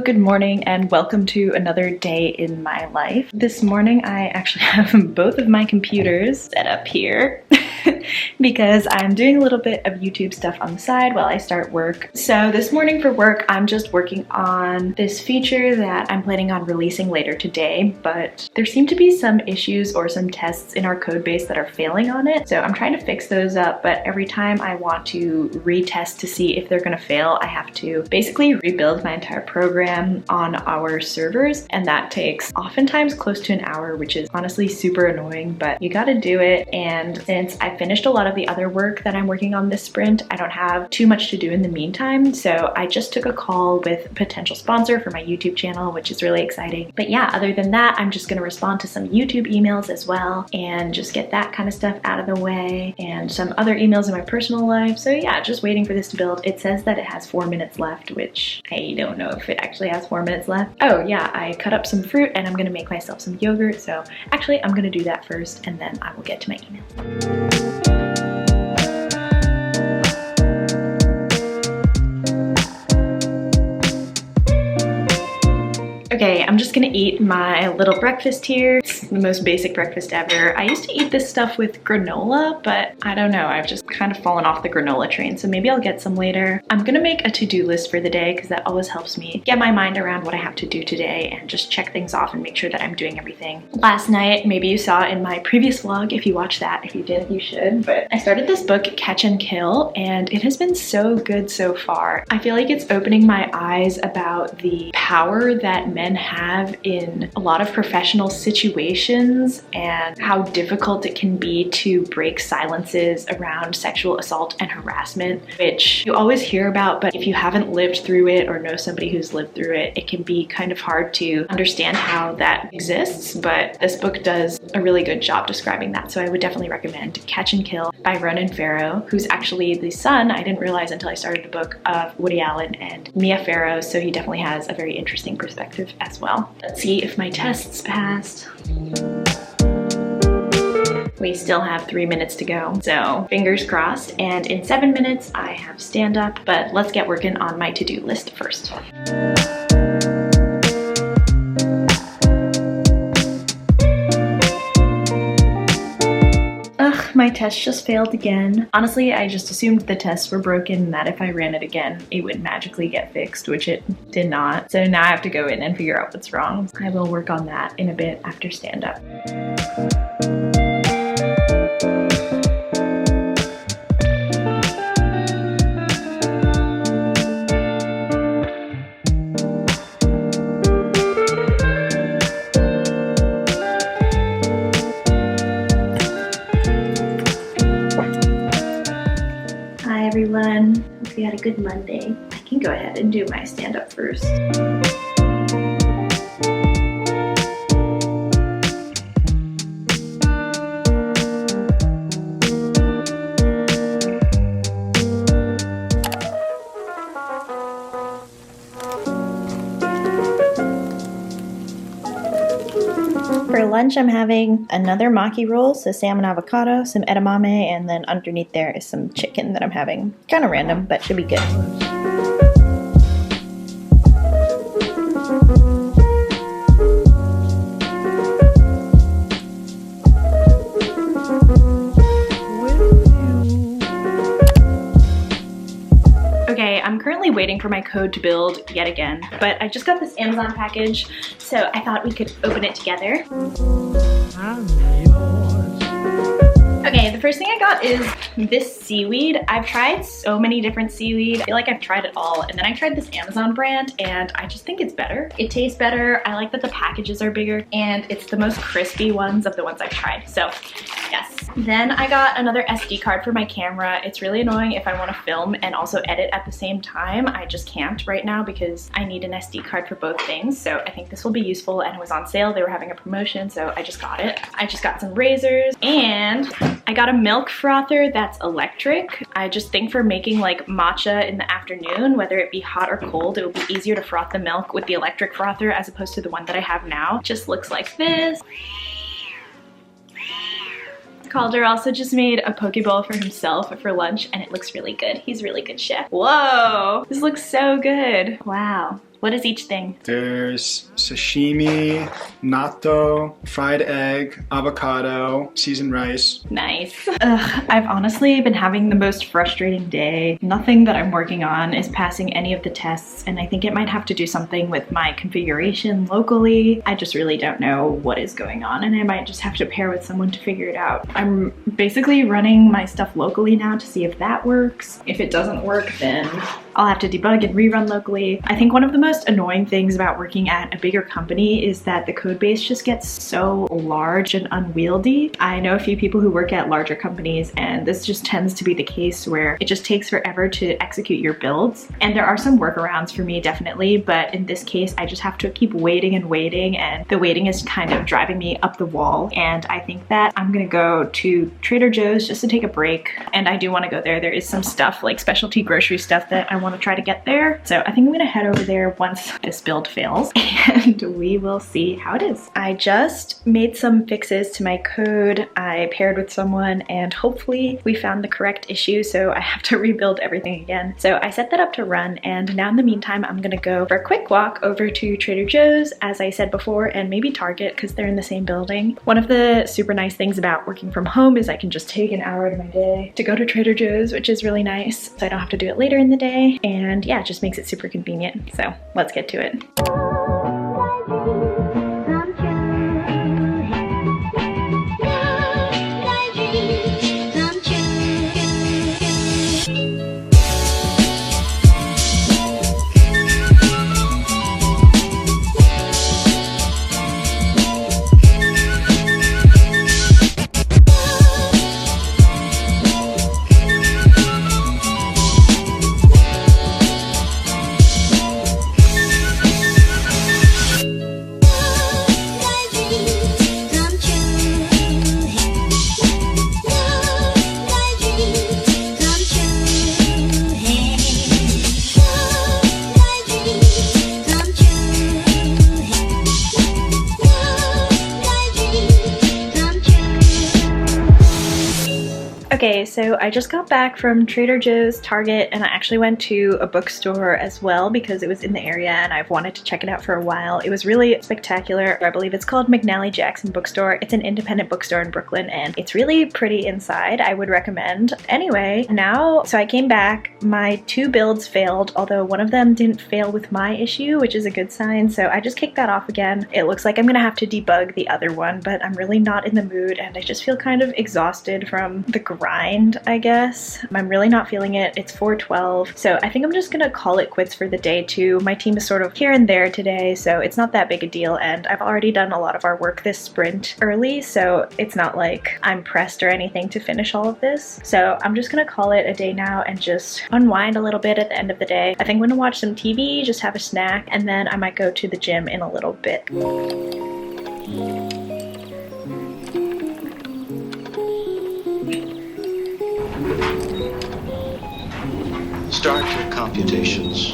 good morning and welcome to another day in my life. This morning I actually have both of my computers set up here because I'm doing a little bit of YouTube stuff on the side while I start work. So this morning for work, I'm just working on this feature that I'm planning on releasing later today, but there seem to be some issues or some tests in our code base that are failing on it. So I'm trying to fix those up, but every time I want to retest to see if they're gonna fail, I have to basically rebuild my entire program on our servers, and that takes oftentimes close to an hour, which is honestly super annoying, but you gotta do it. And since I finished a lot of the other work that I'm working on this sprint, I don't have too much to do in the meantime, so I just took a call with a potential sponsor for my YouTube channel, which is really exciting. But yeah, other than that, I'm just gonna respond to some YouTube emails as well and just get that kind of stuff out of the way, and some other emails in my personal life. So yeah, just waiting for this to build. It says that it has 4 minutes left, which I don't know if it actually has 4 minutes left. Oh yeah, I cut up some fruit and I'm gonna make myself some yogurt, so actually I'm gonna do that first and then I will get to my email. Okay, I'm just gonna eat my little breakfast here. It's the most basic breakfast ever. I used to eat this stuff with granola, but I don't know, I've just kind of fallen off the granola train, so maybe I'll get some later. I'm gonna make a to-do list for the day because that always helps me get my mind around what I have to do today and just check things off and make sure that I'm doing everything. Last night, maybe you saw in my previous vlog, if you watched that, if you didn't, you should, but I started this book, Catch and Kill, and it has been so good so far. I feel like it's opening my eyes about the power that men have in a lot of professional situations and how difficult it can be to break silences around sexual assault and harassment, which you always hear about, but if you haven't lived through it or know somebody who's lived through it, it can be kind of hard to understand how that exists, but this book does a really good job describing that, so I would definitely recommend Catch and Kill by Ronan Farrow, who's actually the son, I didn't realize until I started the book, of Woody Allen and Mia Farrow, so he definitely has a very interesting perspective as well. Let's see if my tests passed. We still have 3 minutes to go, so fingers crossed, and in 7 minutes I have stand up, but let's get working on my to-do list first. My test just failed again. Honestly, I just assumed the tests were broken and that if I ran it again, it would magically get fixed, which it did not. So now I have to go in and figure out what's wrong. I will work on that in a bit after stand up. Everyone, hope you had a good Monday. I can go ahead and do my stand-up first. For lunch, I'm having another maki roll, so salmon avocado, some edamame, and then underneath there is some chicken that I'm having. Kind of random, but should be good. Okay, I'm currently waiting for my code to build yet again, but I just got this Amazon package, so I thought we could open it together. Okay, the first thing I got is this seaweed. I've tried so many different seaweed. I feel like I've tried it all, and then I tried this Amazon brand, and I just think it's better. It tastes better. I like that the packages are bigger, and it's the most crispy ones of the ones I've tried, so yes. Then I got another SD card for my camera. It's really annoying if I want to film and also edit at the same time. I just can't right now because I need an SD card for both things, so I think this will be useful, and it was on sale. They were having a promotion, so I just got it. I just got some razors, and I got a milk frother that's electric. I just think for making like matcha in the afternoon, whether it be hot or cold, it would be easier to froth the milk with the electric frother as opposed to the one that I have now. It just looks like this. Calder also just made a poke bowl for himself for lunch, and it looks really good. He's a really good chef. Whoa, this looks so good. Wow. What is each thing? There's sashimi, natto, fried egg, avocado, seasoned rice. Nice. Ugh, I've honestly been having the most frustrating day. Nothing that I'm working on is passing any of the tests, and I think it might have to do something with my configuration locally. I just really don't know what is going on, and I might just have to pair with someone to figure it out. I'm basically running my stuff locally now to see if that works. If it doesn't work, then I'll have to debug and rerun locally. I think one of the most annoying things about working at a bigger company is that the code base just gets so large and unwieldy. I know a few people who work at larger companies, and this just tends to be the case where it just takes forever to execute your builds. And there are some workarounds for me, definitely, but in this case, I just have to keep waiting and waiting, and the waiting is kind of driving me up the wall. And I think that I'm gonna go to Trader Joe's just to take a break. And I do wanna go there. There is some stuff, like specialty grocery stuff, that I wanna try to get there. So I think I'm gonna head over there once this build fails, and we will see how it is. I just made some fixes to my code. I paired with someone, and hopefully we found the correct issue, so I have to rebuild everything again. So I set that up to run, and now in the meantime, I'm gonna go for a quick walk over to Trader Joe's, as I said before, and maybe Target, because they're in the same building. One of the super nice things about working from home is I can just take an hour out of my day to go to Trader Joe's, which is really nice, so I don't have to do it later in the day. And yeah, it just makes it super convenient. So let's get to it. Okay, so I just got back from Trader Joe's, Target, and I actually went to a bookstore as well because it was in the area and I've wanted to check it out for a while. It was really spectacular. I believe it's called McNally Jackson Bookstore. It's an independent bookstore in Brooklyn, and it's really pretty inside. I would recommend. Anyway, so I came back. My 2 builds failed, although one of them didn't fail with my issue, which is a good sign, so I just kicked that off again. It looks like I'm gonna have to debug the other one, but I'm really not in the mood, and I just feel kind of exhausted from the grind, I guess. I'm really not feeling it. It's 4:12, so I think I'm just gonna call it quits for the day too. My team is sort of here and there today, so it's not that big a deal, and I've already done a lot of our work this sprint early, so it's not like I'm pressed or anything to finish all of this. So I'm just gonna call it a day now and just unwind a little bit at the end of the day. I think I'm gonna watch some TV, just have a snack, and then I might go to the gym in a little bit. Start your computations.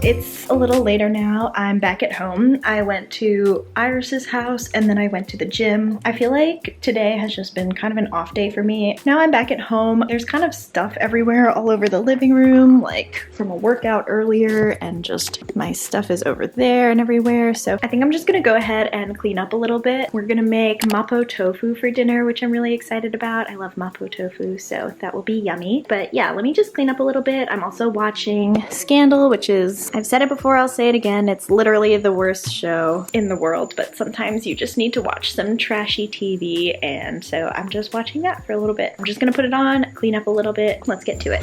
It's a little later now. I'm back at home. I went to Iris's house and then I went to the gym. I feel like today has just been kind of an off day for me. Now I'm back at home. There's kind of stuff everywhere all over the living room, like from a workout earlier, and just my stuff is over there and everywhere. So I think I'm just gonna go ahead and clean up a little bit. We're gonna make mapo tofu for dinner, which I'm really excited about. I love mapo tofu, so that will be yummy. But yeah, let me just clean up a little bit. I'm also watching Scandal, which is, I've said it before, I'll say it again, it's literally the worst show in the world, but sometimes you just need to watch some trashy TV, and so I'm just watching that for a little bit. I'm just gonna put it on, clean up a little bit. Let's get to it.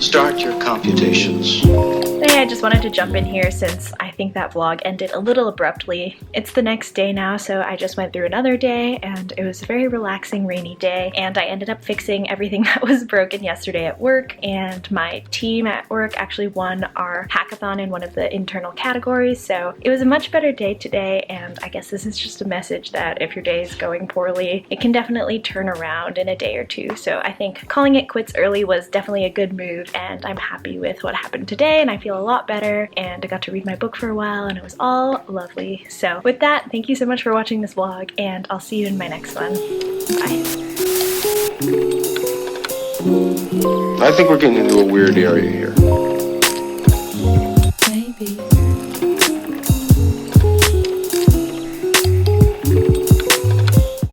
Start your computations. Hey, I just wanted to jump in here since I think that vlog ended a little abruptly. It's the next day now, so I just went through another day and it was a very relaxing rainy day, and I ended up fixing everything that was broken yesterday at work, and my team at work actually won our hackathon in one of the internal categories, so it was a much better day today. And I guess this is just a message that if your day is going poorly, it can definitely turn around in a day or two. So I think calling it quits early was definitely a good move, and I'm happy with what happened today, and I feel a lot better, and I got to read my book for a while, and it was all lovely. So with that, thank you so much for watching this vlog, and I'll see you in my next one. Bye. I think we're getting into a weird area here.